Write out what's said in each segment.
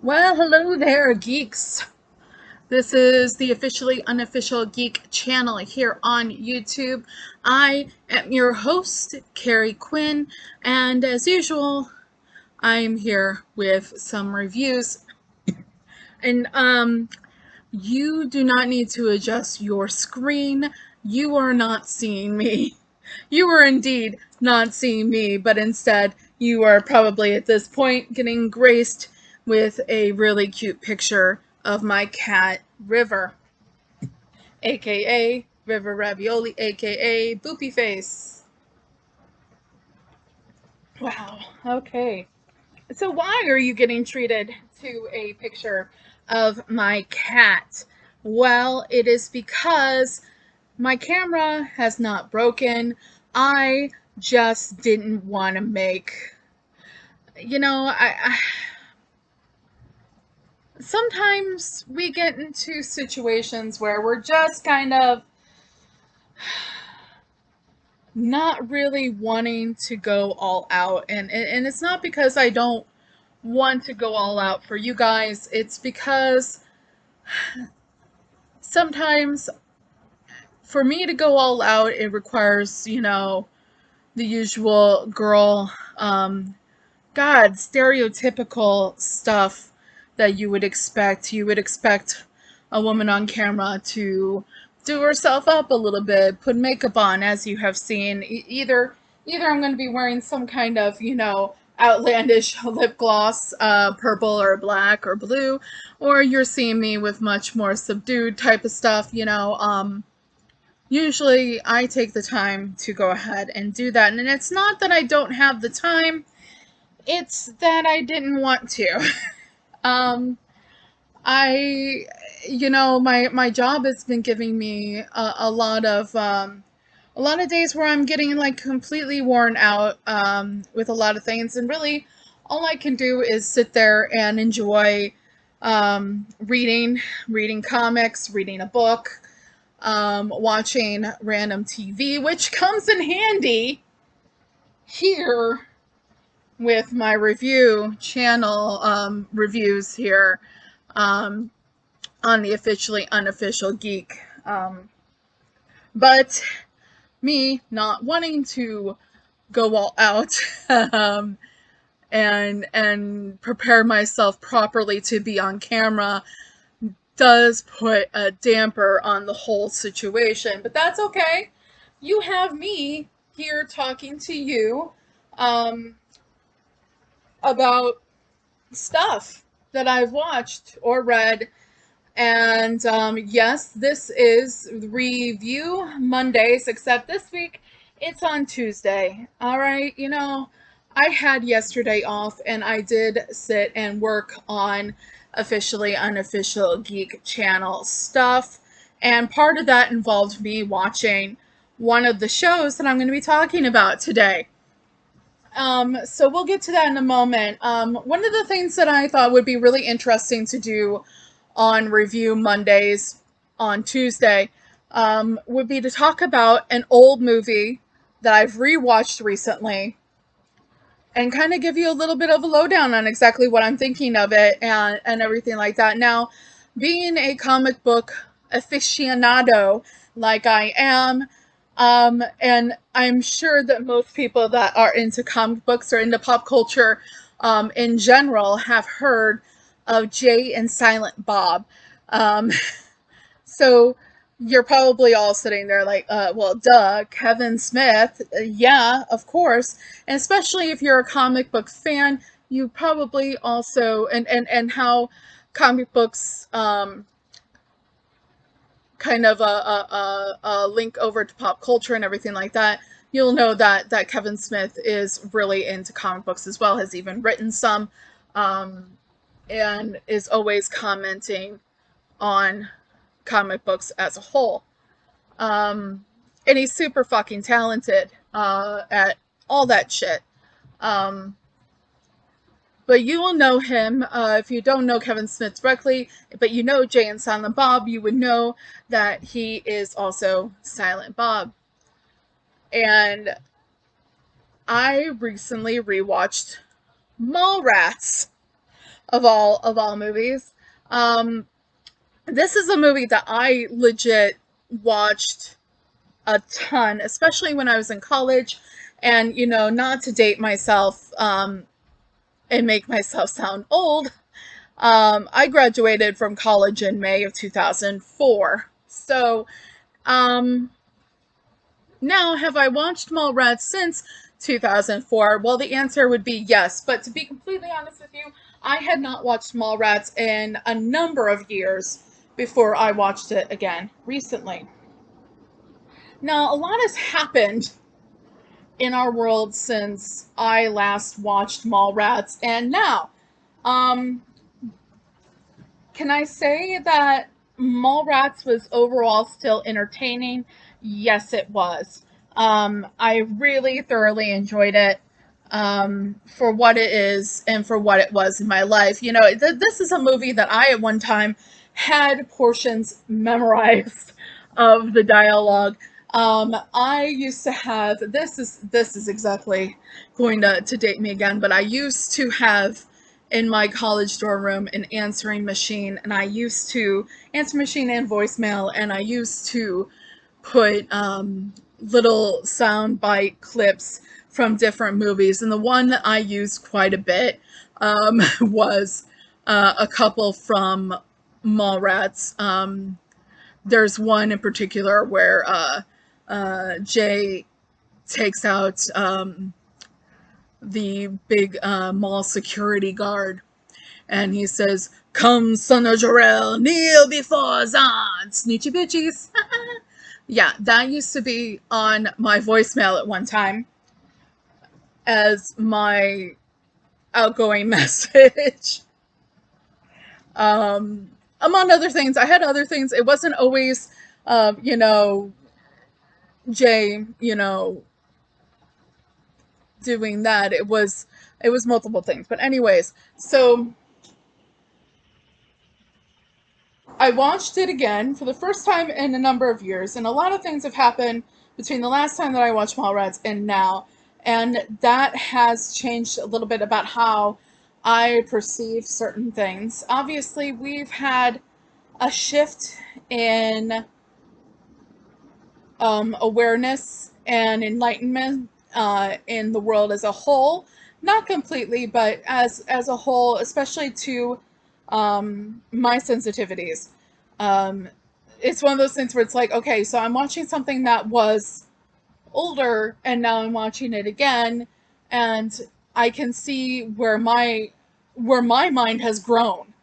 Well, hello there, geeks. This is the officially unofficial geek channel here on YouTube. I am your host, Carrie Quinn, and as usual, I'm here with some reviews. And you do not need to adjust your screen. You are not seeing me. You are indeed not seeing me, but instead, you are probably at this point getting graced with a really cute picture of my cat, River, aka River Ravioli, aka Boopy Face. Wow, okay. So, why are you getting treated to a picture of my cat? Well, it is because my camera has not broken. I just didn't want to make, I sometimes we get into situations where we're just kind of not really wanting to go all out, and it's not because I don't want to go all out for you guys. It's because sometimes for me to go all out, it requires, the usual girl, God, stereotypical stuff that you would expect. You would expect a woman on camera to do herself up a little bit, put makeup on, as you have seen. Either I'm going to be wearing some kind of, outlandish lip gloss, purple or black or blue, or you're seeing me with much more subdued type of stuff. Usually I take the time to go ahead and do that. And it's not that I don't have the time, it's that I didn't want to. um, I, my job has been giving me a lot of days where I'm getting like completely worn out with a lot of things, and really, all I can do is sit there and enjoy reading comics, reading a book, watching random TV, which comes in handy here with my review channel reviews here um, on the officially unofficial geek. But me not wanting to go all out and prepare myself properly to be on camera does put a damper on the whole situation. But that's okay. You have me here talking to you um, about stuff that I've watched or read. And yes, this is Review Mondays, except this week it's on Tuesday. All right, I had yesterday off and I did sit and work on officially unofficial geek channel stuff. And part of that involved me watching one of the shows that I'm going to be talking about today. So we'll get to that in a moment. One of the things that I thought would be really interesting to do on Review Mondays on Tuesday would be to talk about an old movie that I've rewatched recently and kind of give you a little bit of a lowdown on exactly what I'm thinking of it and everything like that. Now, being a comic book aficionado like I am, and I'm sure that most people that are into comic books or into pop culture in general have heard of Jay and Silent Bob. Um, so you're probably all sitting there like, well, duh, Kevin Smith. Yeah, of course. And especially if you're a comic book fan, you probably also, and how comic books kind of a link over to pop culture and everything like that, you'll know that Kevin Smith is really into comic books as well, has even written some, um, and is always commenting on comic books as a whole. Um, and he's super fucking talented at all that shit. Um, but you will know him if you don't know Kevin Smith directly, but you know Jay and Silent Bob, you would know that he is also Silent Bob. And I recently rewatched Mallrats. of all movies. Um, this is a movie that I legit watched a ton, especially when I was in college. And, not to date myself and make myself sound old, I graduated from college in May of 2004. So, um, now, have I watched Mallrats since 2004? Well, the answer would be yes. But to be completely honest with you, I had not watched Mallrats in a number of years before I watched it again recently. Now, a lot has happened in our world since I last watched Mallrats, and now, um, can I say that Mallrats was overall still entertaining? Yes, it was. I really thoroughly enjoyed it for what it is and for what it was in my life. This is a movie that I at one time had portions memorized of the dialogue. I used to have this is exactly going to date me again, but I used to have in my college dorm room an answering machine, and I used to answer machine and voicemail, and I used to put little sound bite clips from different movies. And the one that I used quite a bit was a couple from Mallrats. There's one in particular where Jay takes out the big mall security guard, and he says, "Come, son of Jarrell, kneel before Zon, snitchy bitches." Yeah, that used to be on my voicemail at one time as my outgoing message. Among other things, I had other things. It wasn't always, Jay, doing that. It was multiple things. But anyways, so I watched it again for the first time in a number of years, and a lot of things have happened between the last time that I watched Mallrats and now, and that has changed a little bit about how I perceive certain things. Obviously, we've had a shift in awareness and enlightenment in the world as a whole. Not completely, but as a whole, especially to my sensitivities. Um, it's one of those things where it's like, okay, so I'm watching something that was older, and now I'm watching it again, and I can see where my mind has grown,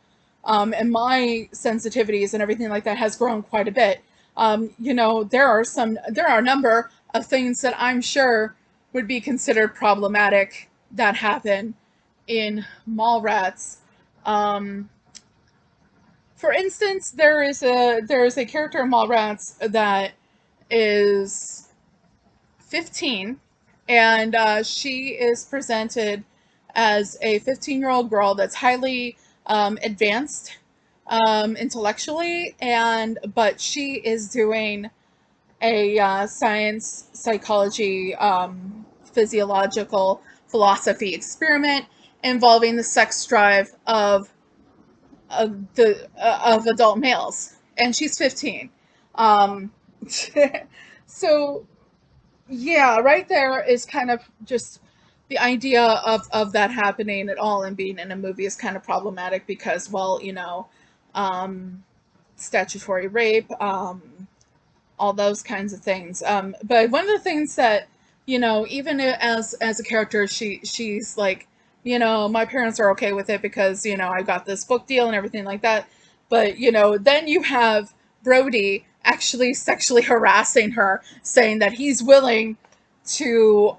and my sensitivities and everything like that has grown quite a bit. There are a number of things that I'm sure would be considered problematic that happen in Mallrats. Um, for instance, there is a character in Mallrats that is 15, and she is presented as a 15-year-old girl that's highly advanced intellectually, and but she is doing a science, psychology, physiological philosophy experiment involving the sex drive of adult males, and she's 15. Um, so yeah, right there is kind of just the idea of that happening at all and being in a movie is kind of problematic because, well, um, statutory rape, all those kinds of things. But one of the things that, even as a character, she's like, my parents are okay with it because, I got this book deal and everything like that. But, then you have Brody actually sexually harassing her, saying that he's willing to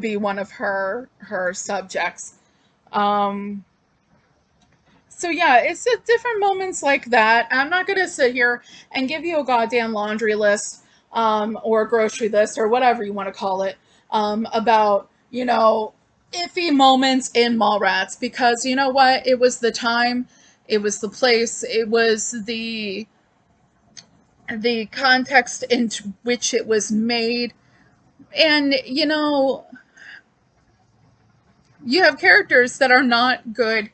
be one of her subjects. Um, so yeah, it's at different moments like that. I'm not gonna sit here and give you a goddamn laundry list, or a grocery list, or whatever you want to call it, about iffy moments in Mallrats, because you know what? It was the time, it was the place, it was the context in which it was made, and you have characters that are not good,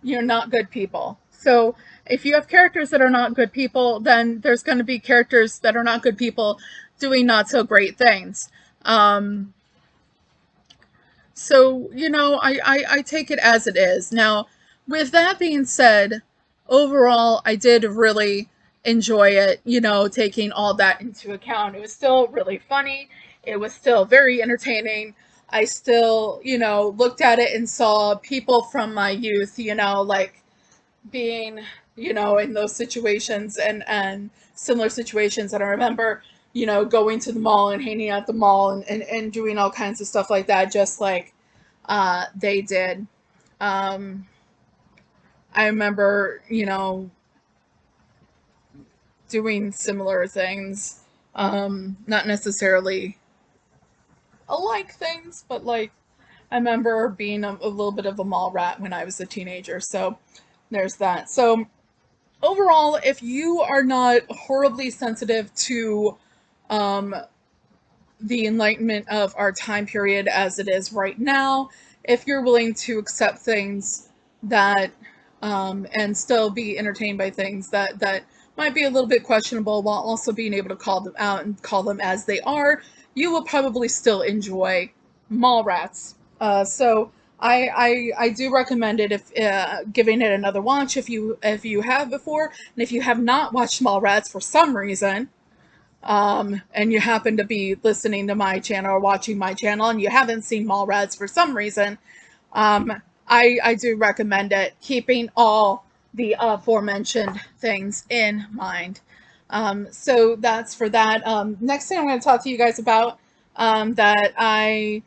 not good people. So if you have characters that are not good people, then there's going to be characters that are not good people doing not so great things. Um, so, I take it as it is. Now, with that being said, overall, I did really enjoy it, taking all that into account. It was still really funny. It was still very entertaining. I still, looked at it and saw people from my youth, like being, in those situations and similar situations. And I remember, going to the mall and hanging out at the mall and doing all kinds of stuff like that, just like they did. Um, I remember, doing similar things. Not necessarily alike things, but like I remember being a little bit of a mall rat when I was a teenager. So there's that. So overall, if you are not horribly sensitive to um, the enlightenment of our time period as it is right now, if you're willing to accept things that and still be entertained by things that might be a little bit questionable while also being able to call them out and call them as they are, you will probably still enjoy Mallrats. So I do recommend it if giving it another watch if you have before, and if you have not watched Mallrats for some reason, and you happen to be listening to my channel or watching my channel and you haven't seen Mallrats for some reason, I do recommend it, keeping all the aforementioned things in mind. So that's for that. Next thing I'm going to talk to you guys about that I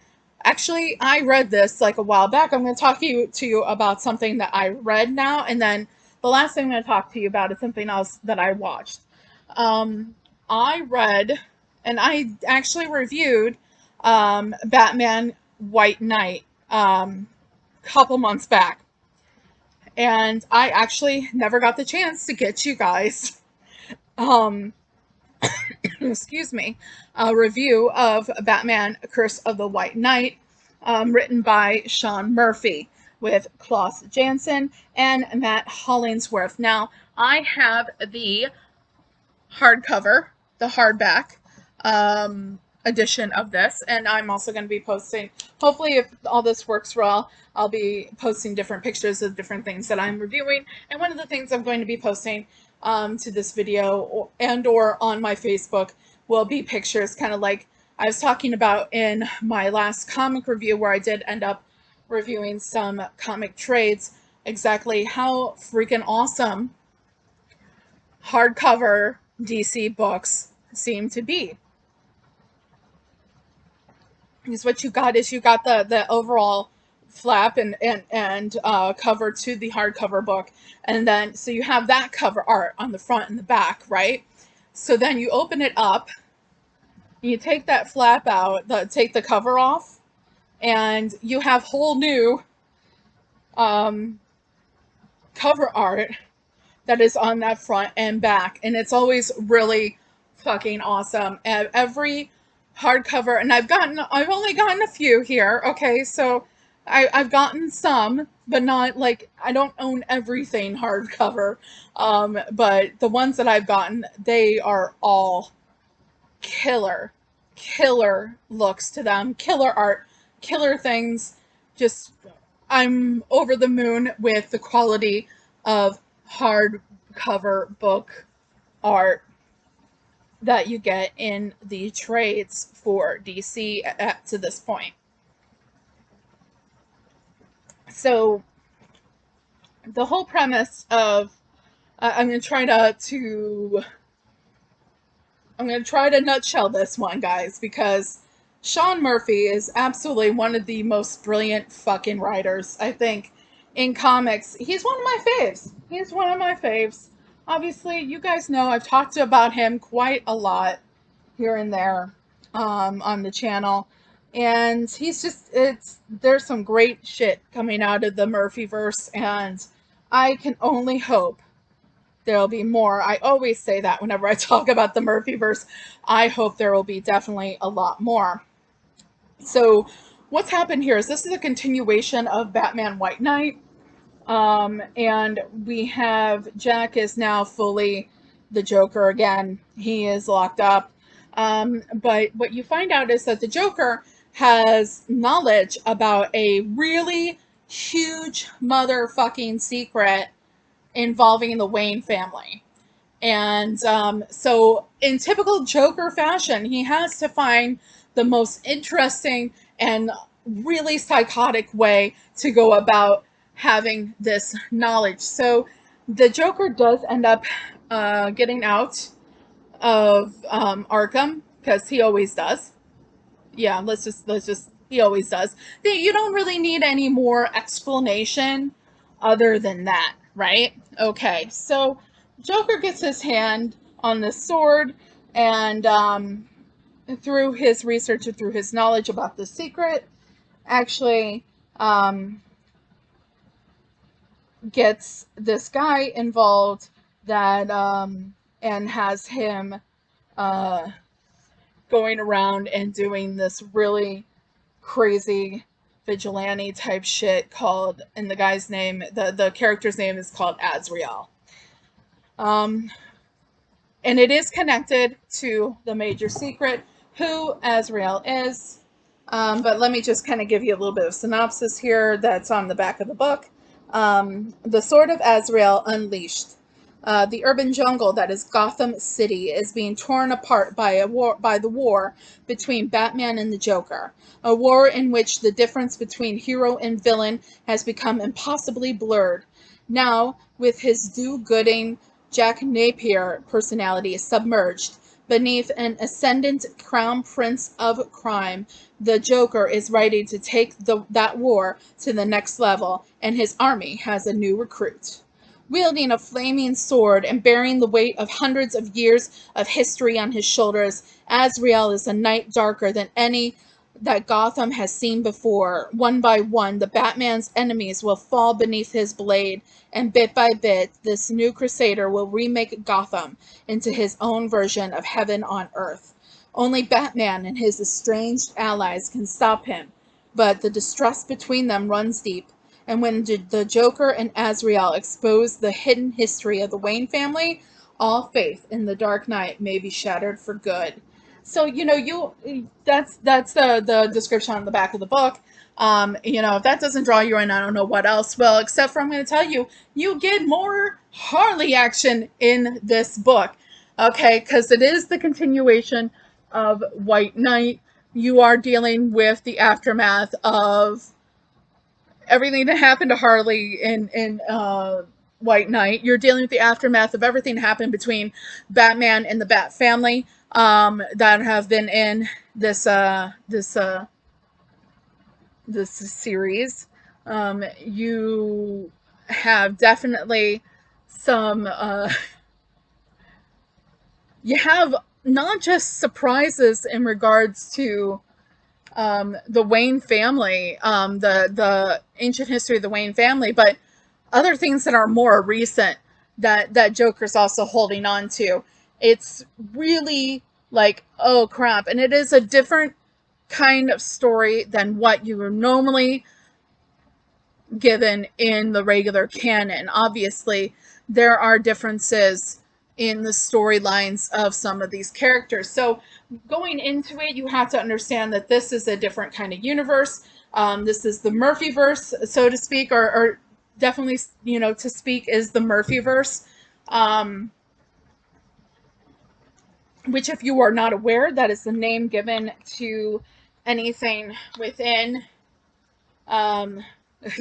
read this like a while back. I'm going to talk to you about something that I read now, and then the last thing I'm going to talk to you about is something else that I watched. I read and I actually reviewed Batman White Knight couple months back. And I actually never got the chance to get you guys, um, excuse me, a review of Batman Curse of the White Knight, written by Sean Murphy with Klaus Janson and Matt Hollingsworth. Now, I have the hardcover, the hardback edition of this, and I'm also going to be posting, hopefully if all this works well, I'll be posting different pictures of different things that I'm reviewing. And one of the things I'm going to be posting to this video or on my Facebook will be pictures, kind of like I was talking about in my last comic review, where I did end up reviewing some comic trades, exactly how freaking awesome hardcover DC books seem to be. Because what you got is you got the overall flap and cover to the hardcover book, and then so you have that cover art on the front and the back, right? So then you open it up, you take that flap out, take the cover off, and you have whole new cover art that is on that front and back, and it's always really fucking awesome. And every hardcover, and I've only gotten a few here, okay, so I've gotten some, but not like, I don't own everything hardcover, but the ones that I've gotten, they are all killer looks to them, killer art, killer things. Just, I'm over the moon with the quality of hardcover book art that you get in the trades for DC to this point. So the whole premise of I'm going to try to nutshell this one, guys, because Sean Murphy is absolutely one of the most brilliant fucking writers, I think, in comics. He's one of my faves. He's one of my faves. Obviously, you guys know I've talked about him quite a lot here and there on the channel. And there's some great shit coming out of the Murphyverse, and I can only hope there'll be more. I always say that whenever I talk about the Murphyverse. I hope there will be definitely a lot more. So what's happened here is this is a continuation of Batman White Knight. And we have Jack is now fully the Joker again. He is locked up. But what you find out is that the Joker has knowledge about a really huge motherfucking secret involving the Wayne family. And so, in typical Joker fashion, he has to find the most interesting and really psychotic way to go about having this knowledge. So, the Joker does end up getting out of Arkham because he always does. Yeah, let's just he always does. You don't really need any more explanation other than that, right? Okay, so Joker gets his hand on the sword, and through his research and through his knowledge about the secret, actually gets this guy involved that and has him uh, going around and doing this really crazy vigilante type shit called, and the guy's name, the character's name is called Azrael. Um, and it is connected to the major secret, who Azrael is. But let me just kind of give you a little bit of synopsis here that's on the back of the book. The Sword of Azrael Unleashed. The urban jungle that is Gotham City is being torn apart by the war between Batman and the Joker. A war in which the difference between hero and villain has become impossibly blurred. Now, with his do-gooding Jack Napier personality submerged beneath an ascendant crown prince of crime, the Joker is ready to take that war to the next level, and his army has a new recruit. Wielding a flaming sword and bearing the weight of hundreds of years of history on his shoulders, Azrael is a knight darker than any that Gotham has seen before. One by one, the Batman's enemies will fall beneath his blade, and bit by bit, this new crusader will remake Gotham into his own version of heaven on earth. Only Batman and his estranged allies can stop him, but the distrust between them runs deep. And when the Joker and Azrael expose the hidden history of the Wayne family, all faith in the Dark Knight may be shattered for good. So that's the description on the back of the book. If that doesn't draw you in, I don't know what else will. Except for I'm going to tell you, you get more Harley action in this book, okay? Because it is the continuation of White Knight. You are dealing with the aftermath of everything that happened to Harley in White Knight. You're dealing with the aftermath of everything that happened between Batman and the Bat family that have been in this series. You have definitely some. You have not just surprises in regards to the Wayne family, the ancient history of the Wayne family, but other things that are more recent that Joker's also holding on to. It's really like, oh crap, and it is a different kind of story than what you are normally given in the regular canon. Obviously, there are differences in the storylines of some of these characters. So going into it, you have to understand that this is a different kind of universe. This is the Murphyverse, so to speak, or definitely, to speak is the Murphyverse. Which, if you are not aware, that is the name given to anything within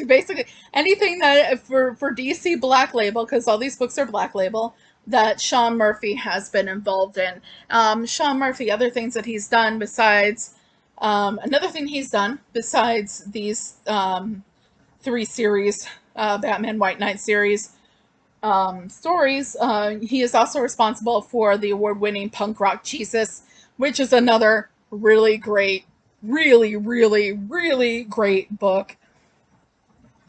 basically anything that for DC Black Label, because all these books are Black Label, that Sean Murphy has been involved in. Sean Murphy, other things that he's done besides another thing he's done besides these three series, Batman White Knight series stories, he is also responsible for the award-winning Punk Rock Jesus, which is another really great, really, really, really great book.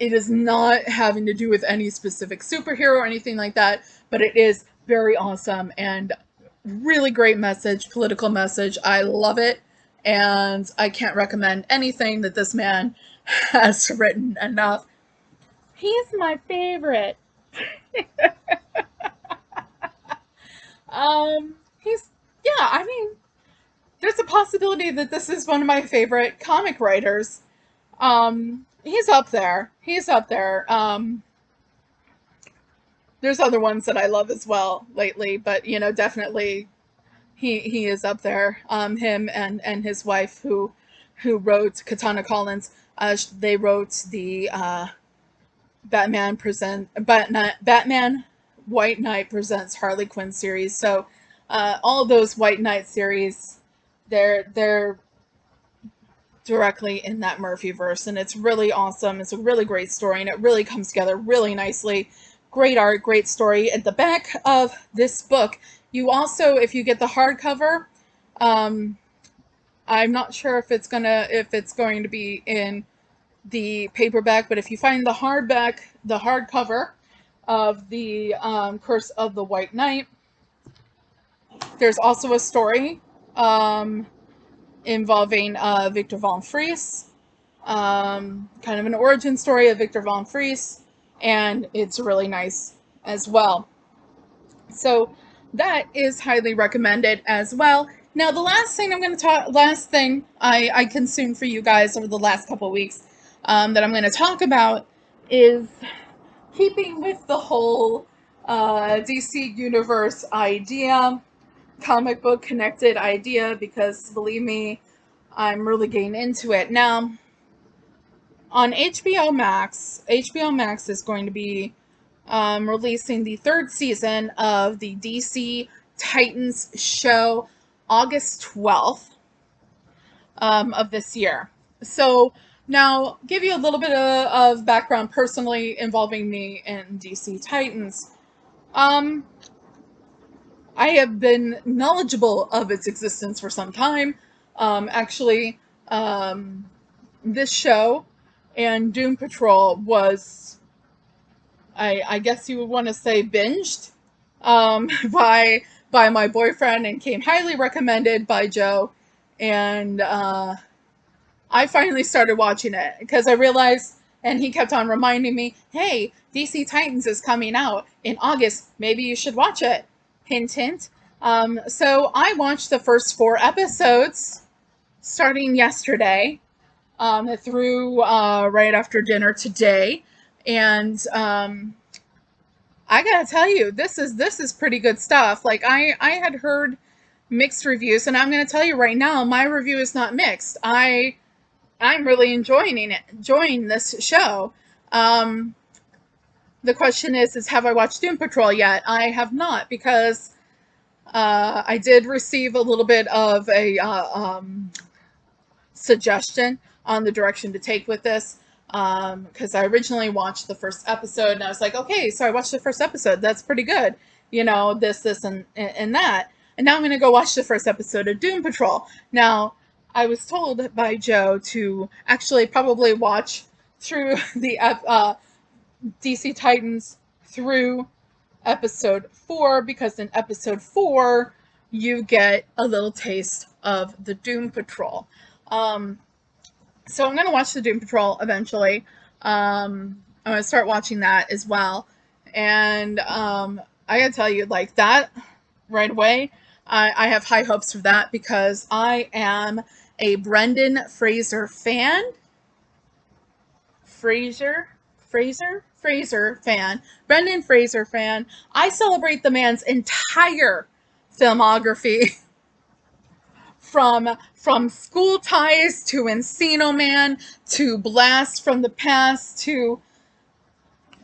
It is not having to do with any specific superhero or anything like that, but it is very awesome and really great message, political message. I love it. and I can't recommend anything that this man has written enough. He's my favorite. He's, yeah, I mean, there's a possibility that this is one of my favorite comic writers. He's up there. He's up there. There's other ones that I love as well lately, but definitely he is up there. Him and his wife who wrote Katana Collins. They wrote the Batman White Knight presents Harley Quinn series. So all of those White Knight series, they're directly in that Murphyverse, and it's really awesome. It's a really great story, and it really comes together really nicely. Great art, great story. At the back of this book, you also, if you get the hardcover, I'm not sure if it's going to be in the paperback, but if you find the hardcover of the Curse of the White Knight, there's also a story involving Victor von Fries, kind of an origin story of Victor von Fries, and it's really nice as well. So that is highly recommended as well. Now, the last thing I consumed for you guys over the last couple of weeks that I'm going to talk about is keeping with the whole DC Universe idea, comic book connected idea, because believe me, I'm really getting into it. Now, on HBO Max is going to be releasing the third season of the DC Titans show August 12th of this year. So now, give you a little bit of background personally involving me and DC Titans. I have been knowledgeable of its existence for some time. Actually, this show and Doom Patrol was, I guess you would want to say, binged by my boyfriend, and came highly recommended by Joe. And I finally started watching it because I realized, and he kept on reminding me, hey, DC Titans is coming out in August. Maybe you should watch it. Hint, hint. So I watched the first 4 episodes starting yesterday through right after dinner today. And I gotta tell you, this is pretty good stuff. Like, I had heard mixed reviews, and I'm gonna tell you right now, my review is not mixed. I'm really enjoying this show. The question is have I watched Doom Patrol yet? I have not, because I did receive a little bit of a suggestion on the direction to take with this, because I originally watched the first episode, and I was like, okay, so I watched the first episode. That's pretty good. This, and that. And now I'm going to go watch the first episode of Doom Patrol. Now, I was told by Joe to actually probably watch through the DC Titans through episode 4, because in episode 4 you get a little taste of the Doom Patrol. So I'm going to watch the Doom Patrol eventually. I'm going to start watching that as well. And I got to tell you, like, that right away, I have high hopes for that, because I am a Brendan Fraser fan. Fraser fan. Brendan Fraser fan. I celebrate the man's entire filmography. From School Ties to Encino Man to Blast from the Past to,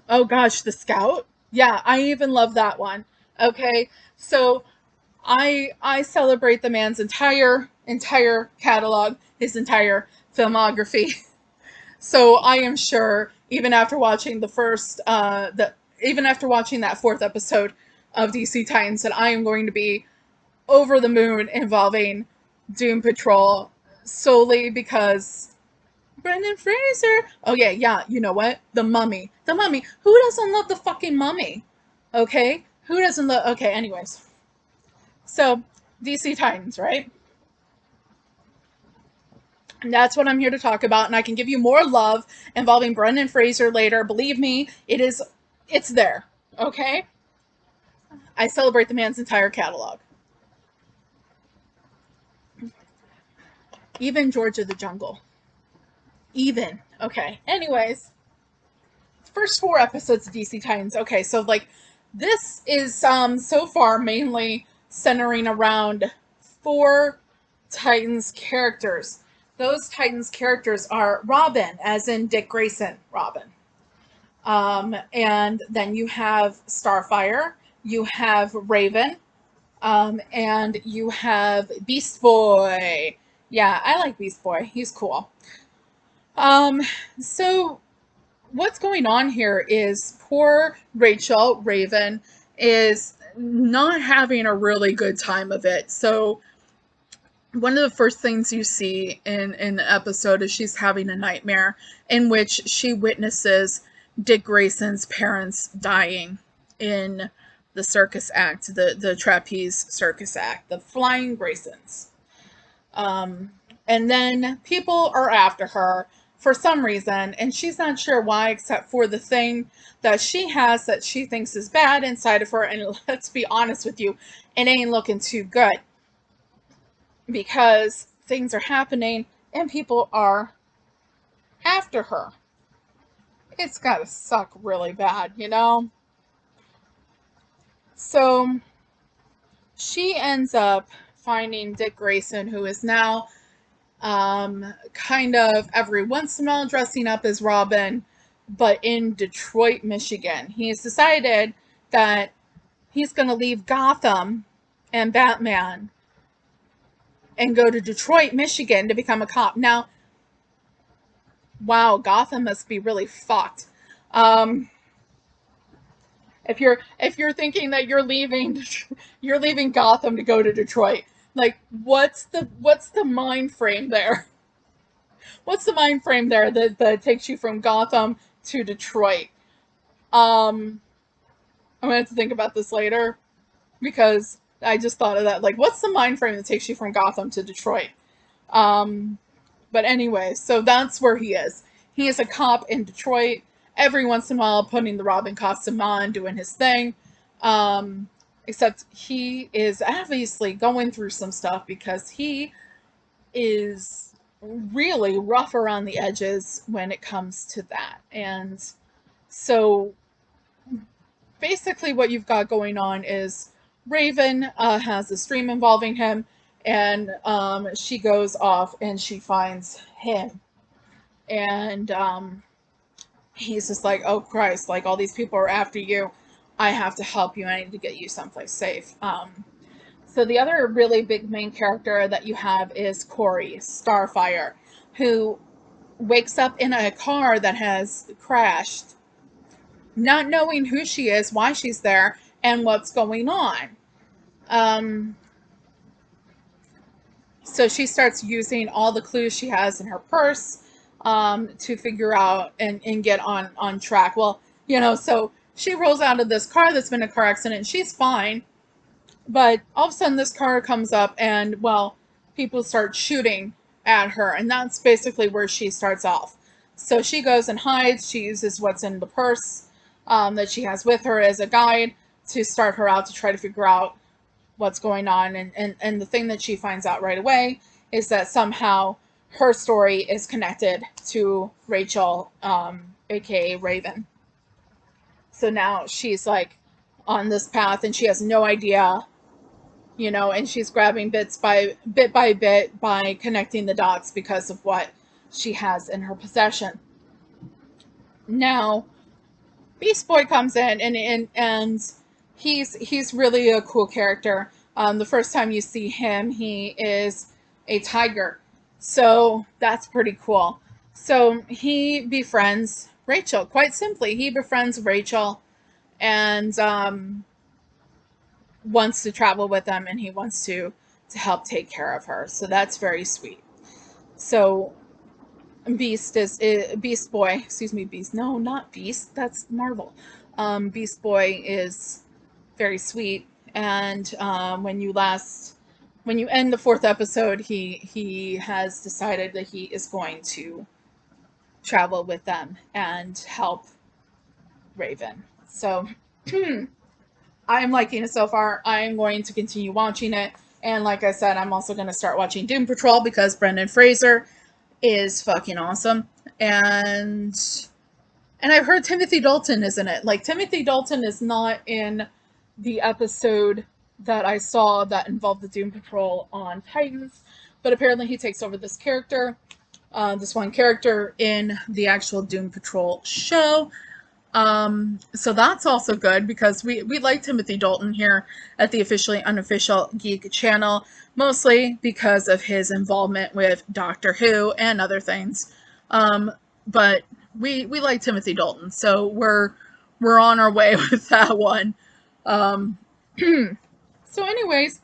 oh gosh, The Scout. Yeah, I even love that one. Okay, so I celebrate the man's entire catalog, his entire filmography. So I am sure, even after watching the first, even after watching that 4th episode of DC Titans, that I am going to be over the moon involving Doom Patrol, solely because Brendan Fraser. Oh yeah, you know what? The Mummy. Who doesn't love the fucking Mummy? Okay? Who doesn't love... Okay, anyways. So, DC Titans, right? And that's what I'm here to talk about. And I can give you more love involving Brendan Fraser later. Believe me, it's there. Okay? I celebrate the man's entire catalog. Even George of the Jungle. Even. Okay. Anyways, first 4 episodes of DC Titans. Okay, so like this is so far mainly centering around 4 Titans characters. Those Titans characters are Robin, as in Dick Grayson, Robin. And then you have Starfire, you have Raven, and you have Beast Boy. Yeah, I like Beast Boy. He's cool. Um, so what's going on here is poor Rachel Raven is not having a really good time of it. So one of the first things you see in the episode is she's having a nightmare in which she witnesses Dick Grayson's parents dying in the circus act, the trapeze circus act, the Flying Graysons. Um, and then people are after her for some reason, and she's not sure why, except for the thing that she has that she thinks is bad inside of her. And let's be honest with you, it ain't looking too good because things are happening and people are after her. It's gotta suck really bad, you know? So she ends up finding Dick Grayson, who is now kind of every once in a while dressing up as Robin, but in Detroit, Michigan. He's decided that he's going to leave Gotham and Batman and go to Detroit, Michigan to become a cop. Now, wow, Gotham must be really fucked. If you're thinking that you're leaving Gotham to go to Detroit, like what's the mind frame there? What's the mind frame there that takes you from Gotham to Detroit? I'm gonna have to think about this later because I just thought of that. Like, what's the mind frame that takes you from Gotham to Detroit? Um, but anyway, so that's where he is. He is a cop in Detroit. Every once in a while, putting the Robin costume on, doing his thing. Um, Except he is obviously going through some stuff because he is really rough around the edges when it comes to that. And so basically what you've got going on is Raven has a stream involving him, and she goes off and she finds him. And he's just like, oh Christ, like all these people are after you. I have to help you. I need to get you someplace safe. So the other really big main character that you have is Corey Starfire, who wakes up in a car that has crashed, not knowing who she is, why she's there, and what's going on. Um, so she starts using all the clues she has in her purse to figure out and get on track. Well, so she rolls out of this car that's been a car accident, and she's fine. But all of a sudden, this car comes up, and well, people start shooting at her, and that's basically where she starts off. So she goes and hides. She uses what's in the purse that she has with her as a guide to start her out to try to figure out what's going on. And the thing that she finds out right away is that somehow her story is connected to Rachel, aka Raven. So now she's like on this path, and she has no idea, and she's grabbing bit by bit by connecting the dots because of what she has in her possession. Now, Beast Boy comes in, and he's really a cool character. The first time you see him, he is a tiger, so that's pretty cool. So he befriends Rachel. Quite simply, he befriends Rachel, and wants to travel with them, and he wants to help take care of her. So that's very sweet. So Beast Boy, excuse me, Beast. No, not Beast. That's Marvel. Beast Boy is very sweet, and when you last when you end the fourth episode, he has decided that he is going to travel with them and help Raven. So I'm liking it so far. I'm going to continue watching it. And like I said, I'm also going to start watching Doom Patrol because Brendan Fraser is fucking awesome. And I've heard Timothy Dalton is in it. Like, Timothy Dalton is not in the episode that I saw that involved the Doom Patrol on Titans, but apparently he takes over this character, this one character in the actual Doom Patrol show. So that's also good because we like Timothy Dalton here at the Officially Unofficial Geek channel, mostly because of his involvement with Doctor Who and other things. But we like Timothy Dalton, so we're on our way with that one. So anyways,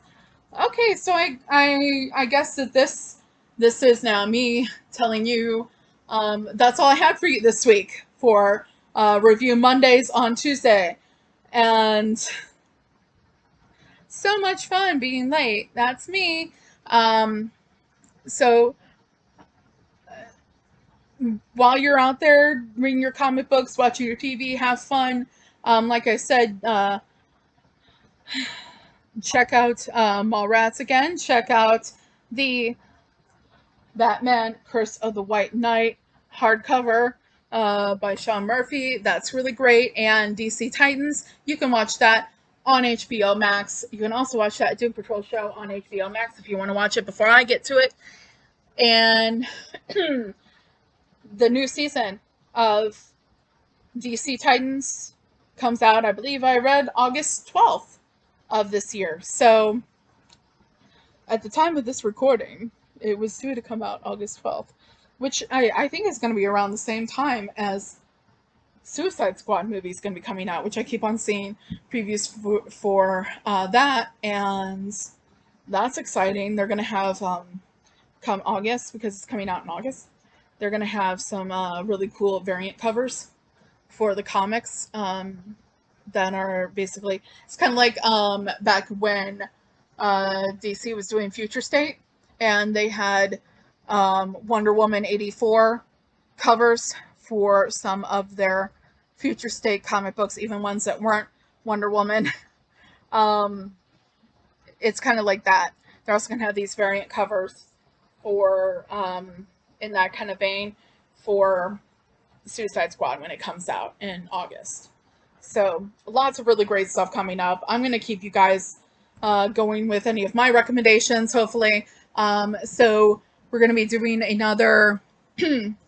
okay, so I guess that this is now me telling you that's all I had for you this week for Review Mondays on Tuesday. And so much fun being late. That's me. So while you're out there reading your comic books, watching your TV, have fun. Like I said, check out Mallrats again. Check out the Batman Curse of the White Knight hardcover by Sean Murphy. That's really great. And DC Titans, you can watch that on HBO Max. You can also watch that Doom Patrol show on HBO Max if you want to watch it before I get to it. And the new season of DC Titans comes out, I believe I read August 12th of this year. So at the time of this recording, it was due to come out August 12th, which I think is going to be around the same time as Suicide Squad movie is going to be coming out, which I keep on seeing previews for that, and that's exciting. They're going to have, come August, because it's coming out in August, they're going to have some really cool variant covers for the comics that are basically, it's kind of like back when DC was doing Future State, and they had Wonder Woman 84 covers for some of their Future State comic books, even ones that weren't Wonder Woman. It's kind of like that. They're also going to have these variant covers for, in that kind of vein, for Suicide Squad when it comes out in August. So lots of really great stuff coming up. I'm going to keep you guys going with any of my recommendations, hopefully. So we're going to be doing another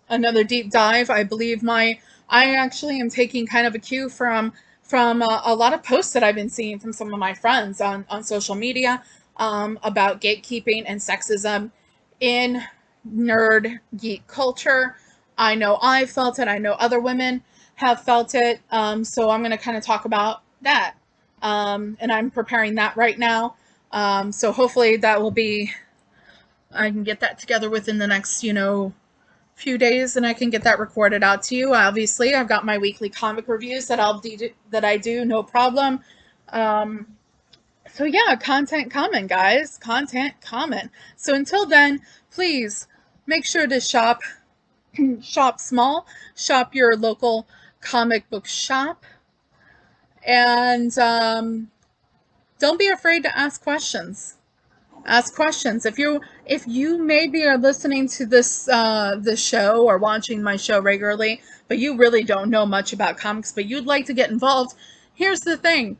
another deep dive. I believe I actually am taking kind of a cue from a lot of posts that I've been seeing from some of my friends on social media about gatekeeping and sexism in nerd geek culture. I know I felt it. I know other women have felt it. So I'm going to kind of talk about that. And I'm preparing that right now. So hopefully that will be, I can get that together within the next, few days, and I can get that recorded out to you. Obviously, I've got my weekly comic reviews that I do, no problem. So yeah, content coming, guys. Content coming. So until then, please make sure to shop small, shop your local comic book shop, and don't be afraid to ask questions. Ask questions. If you maybe are listening to this show or watching my show regularly, but you really don't know much about comics, but you'd like to get involved, here's the thing: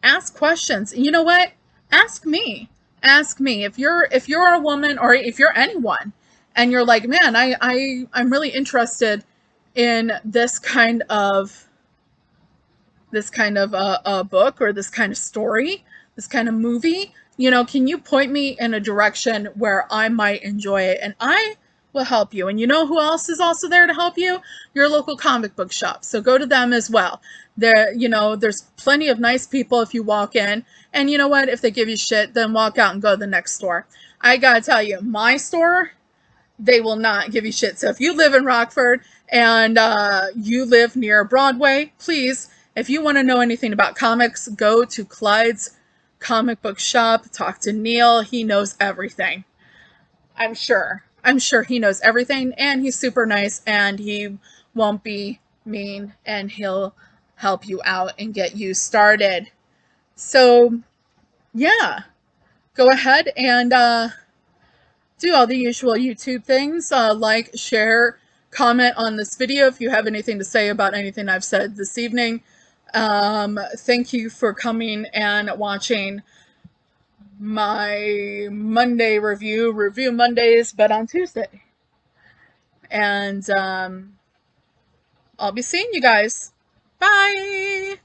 ask questions. You know what? Ask me. Ask me. If you're a woman, or if you're anyone, and you're like, man, I'm really interested in this kind of a book, or this kind of story, this kind of movie. Can you point me in a direction where I might enjoy it? And I will help you. And you know who else is also there to help you? Your local comic book shop. So go to them as well. There's plenty of nice people if you walk in. And you know what? If they give you shit, then walk out and go to the next store. I gotta tell you, my store, they will not give you shit. So if you live in Rockford and you live near Broadway, please, if you want to know anything about comics, go to Clyde's comic book shop, talk to Neil. He knows everything. I'm sure. I'm sure he knows everything, and he's super nice, and he won't be mean, and he'll help you out and get you started. So, yeah, go ahead and do all the usual YouTube things, like, share, comment on this video if you have anything to say about anything I've said this evening. Thank you for coming and watching my Monday review Mondays, but on Tuesday. And I'll be seeing you guys. Bye!